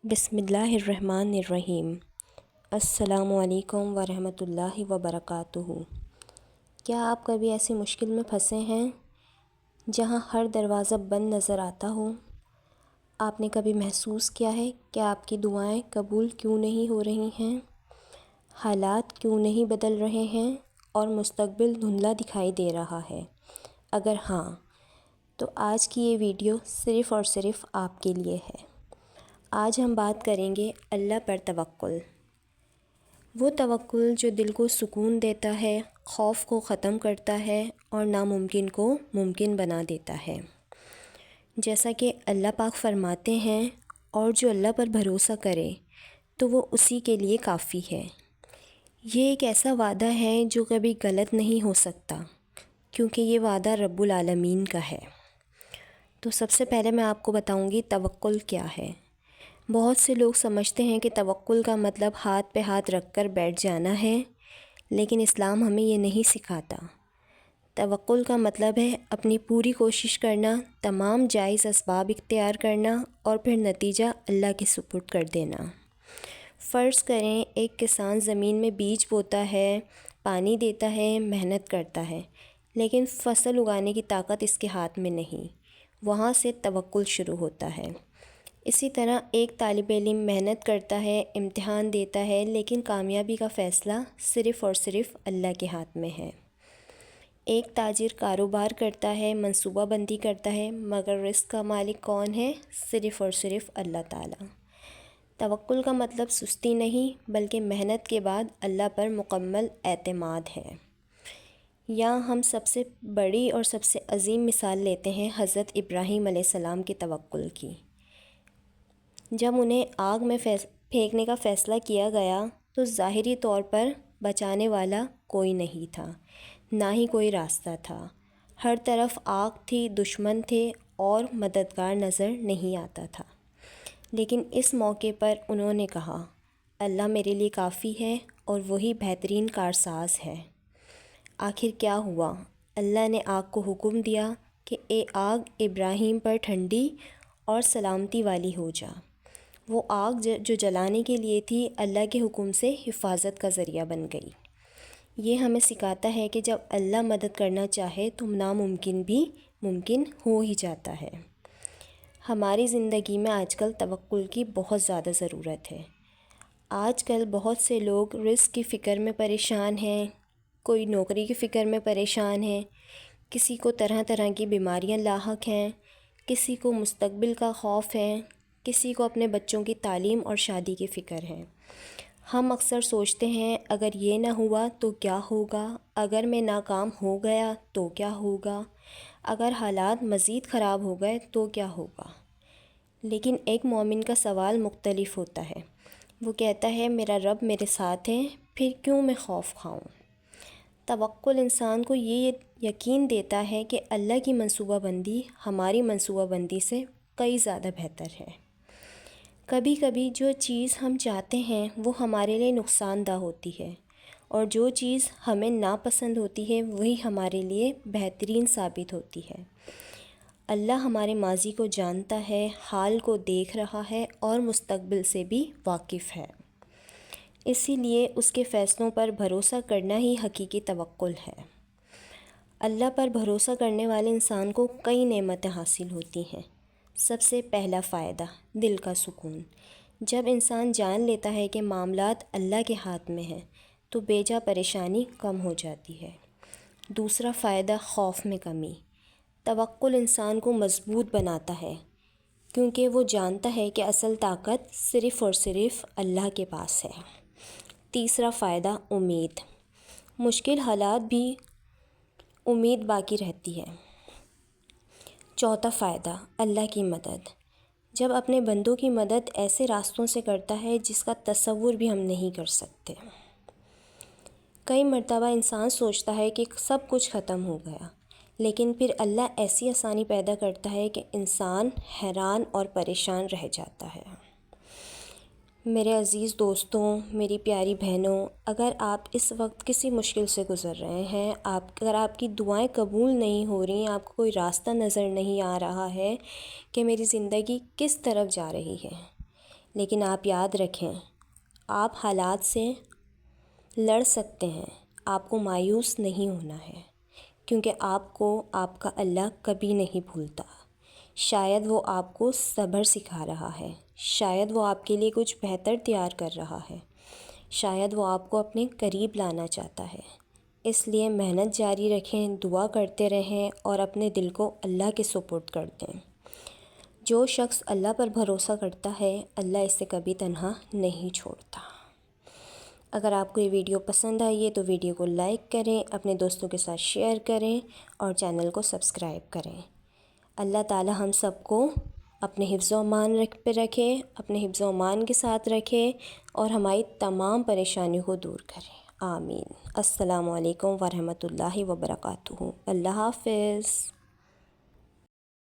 بسم اللہ الرحمن الرحیم۔ السلام علیکم ورحمۃ اللہ وبرکاتہ۔ کیا آپ کبھی ایسی مشکل میں پھنسے ہیں جہاں ہر دروازہ بند نظر آتا ہو؟ آپ نے کبھی محسوس کیا ہے کہ آپ کی دعائیں قبول کیوں نہیں ہو رہی ہیں؟ حالات کیوں نہیں بدل رہے ہیں اور مستقبل دھندلا دکھائی دے رہا ہے؟ اگر ہاں تو آج کی یہ ویڈیو صرف اور صرف آپ کے لیے ہے۔ آج ہم بات کریں گے اللہ پر توکل۔ وہ توکل جو دل کو سکون دیتا ہے، خوف کو ختم کرتا ہے اور ناممکن کو ممکن بنا دیتا ہے۔ جیسا کہ اللہ پاک فرماتے ہیں، اور جو اللہ پر بھروسہ کرے تو وہ اسی کے لیے کافی ہے۔ یہ ایک ایسا وعدہ ہے جو کبھی غلط نہیں ہو سکتا، کیونکہ یہ وعدہ رب العالمین کا ہے۔ تو سب سے پہلے میں آپ کو بتاؤں گی توکل کیا ہے۔ بہت سے لوگ سمجھتے ہیں کہ توکل کا مطلب ہاتھ پہ ہاتھ رکھ کر بیٹھ جانا ہے، لیکن اسلام ہمیں یہ نہیں سکھاتا۔ توکل کا مطلب ہے اپنی پوری کوشش کرنا، تمام جائز اسباب اختیار کرنا اور پھر نتیجہ اللہ کے سپرد کر دینا۔ فرض کریں ایک کسان زمین میں بیج بوتا ہے، پانی دیتا ہے، محنت کرتا ہے، لیکن فصل اگانے کی طاقت اس کے ہاتھ میں نہیں۔ وہاں سے توکل شروع ہوتا ہے۔ اسی طرح ایک طالب علم محنت کرتا ہے، امتحان دیتا ہے، لیکن کامیابی کا فیصلہ صرف اور صرف اللہ کے ہاتھ میں ہے۔ ایک تاجر کاروبار کرتا ہے، منصوبہ بندی کرتا ہے، مگر رزق کا مالک کون ہے؟ صرف اور صرف اللہ تعالیٰ۔ توکل کا مطلب سستی نہیں، بلکہ محنت کے بعد اللہ پر مکمل اعتماد ہے۔ یہاں ہم سب سے بڑی اور سب سے عظیم مثال لیتے ہیں حضرت ابراہیم علیہ السلام کے توکل کی۔ جب انہیں آگ میں پھینکنے کا فیصلہ کیا گیا تو ظاہری طور پر بچانے والا کوئی نہیں تھا، نہ ہی کوئی راستہ تھا۔ ہر طرف آگ تھی، دشمن تھے اور مددگار نظر نہیں آتا تھا۔ لیکن اس موقع پر انہوں نے کہا، اللہ میرے لیے کافی ہے اور وہی بہترین کارساز ہے۔ آخر کیا ہوا؟ اللہ نے آگ کو حکم دیا کہ اے آگ ابراہیم پر ٹھنڈی اور سلامتی والی ہو جا۔ وہ آگ جو جلانے کے لیے تھی، اللہ کے حکم سے حفاظت کا ذریعہ بن گئی۔ یہ ہمیں سکھاتا ہے کہ جب اللہ مدد کرنا چاہے تو ناممکن بھی ممکن ہو ہی جاتا ہے۔ ہماری زندگی میں آج کل توکل کی بہت زیادہ ضرورت ہے۔ آج کل بہت سے لوگ رزق کی فکر میں پریشان ہیں، کوئی نوکری کی فکر میں پریشان ہے، کسی کو طرح طرح کی بیماریاں لاحق ہیں، کسی کو مستقبل کا خوف ہے، کسی کو اپنے بچوں کی تعلیم اور شادی کی فکر ہے۔ ہم اکثر سوچتے ہیں اگر یہ نہ ہوا تو کیا ہوگا، اگر میں ناکام ہو گیا تو کیا ہوگا، اگر حالات مزید خراب ہو گئے تو کیا ہوگا۔ لیکن ایک مومن کا سوال مختلف ہوتا ہے۔ وہ کہتا ہے میرا رب میرے ساتھ ہے، پھر کیوں میں خوف کھاؤں؟ توکل انسان کو یہ یقین دیتا ہے کہ اللہ کی منصوبہ بندی ہماری منصوبہ بندی سے کئی زیادہ بہتر ہے۔ کبھی کبھی جو چیز ہم چاہتے ہیں وہ ہمارے لیے نقصان دہ ہوتی ہے، اور جو چیز ہمیں ناپسند ہوتی ہے وہی ہمارے لیے بہترین ثابت ہوتی ہے۔ اللہ ہمارے ماضی کو جانتا ہے، حال کو دیکھ رہا ہے اور مستقبل سے بھی واقف ہے۔ اسی لیے اس کے فیصلوں پر بھروسہ کرنا ہی حقیقی توکل ہے۔ اللہ پر بھروسہ کرنے والے انسان کو کئی نعمتیں حاصل ہوتی ہیں۔ سب سے پہلا فائدہ دل کا سکون۔ جب انسان جان لیتا ہے کہ معاملات اللہ کے ہاتھ میں ہیں تو بیجا پریشانی کم ہو جاتی ہے۔ دوسرا فائدہ خوف میں کمی۔ توکل انسان کو مضبوط بناتا ہے، کیونکہ وہ جانتا ہے کہ اصل طاقت صرف اور صرف اللہ کے پاس ہے۔ تیسرا فائدہ امید۔ مشکل حالات بھی امید باقی رہتی ہے۔ چوتھا فائدہ اللہ کی مدد۔ جب اپنے بندوں کی مدد ایسے راستوں سے کرتا ہے جس کا تصور بھی ہم نہیں کر سکتے۔ کئی مرتبہ انسان سوچتا ہے کہ سب کچھ ختم ہو گیا، لیکن پھر اللہ ایسی آسانی پیدا کرتا ہے کہ انسان حیران اور پریشان رہ جاتا ہے۔ میرے عزیز دوستوں، میری پیاری بہنوں، اگر آپ اس وقت کسی مشکل سے گزر رہے ہیں، اگر آپ کی دعائیں قبول نہیں ہو رہی، آپ کو کوئی راستہ نظر نہیں آ رہا ہے کہ میری زندگی کس طرف جا رہی ہے، لیکن آپ یاد رکھیں، آپ حالات سے لڑ سکتے ہیں، آپ کو مایوس نہیں ہونا ہے، کیونکہ آپ کو آپ کا اللہ کبھی نہیں بھولتا۔ شاید وہ آپ کو صبر سکھا رہا ہے، شاید وہ آپ کے لیے کچھ بہتر تیار کر رہا ہے، شاید وہ آپ کو اپنے قریب لانا چاہتا ہے۔ اس لیے محنت جاری رکھیں، دعا کرتے رہیں اور اپنے دل کو اللہ کے سپرد کر دیں۔ جو شخص اللہ پر بھروسہ کرتا ہے، اللہ اسے کبھی تنہا نہیں چھوڑتا۔ اگر آپ کو یہ ویڈیو پسند آئی ہے تو ویڈیو کو لائک کریں، اپنے دوستوں کے ساتھ شیئر کریں اور چینل کو سبسکرائب کریں۔ اللہ تعالی ہم سب کو اپنے حفظ و امان پہ رکھے، اپنے حفظ و امان کے ساتھ رکھے اور ہماری تمام پریشانیوں کو دور کرے۔ آمین۔ السلام علیکم ورحمۃ اللہ وبرکاتہ۔ اللہ حافظ۔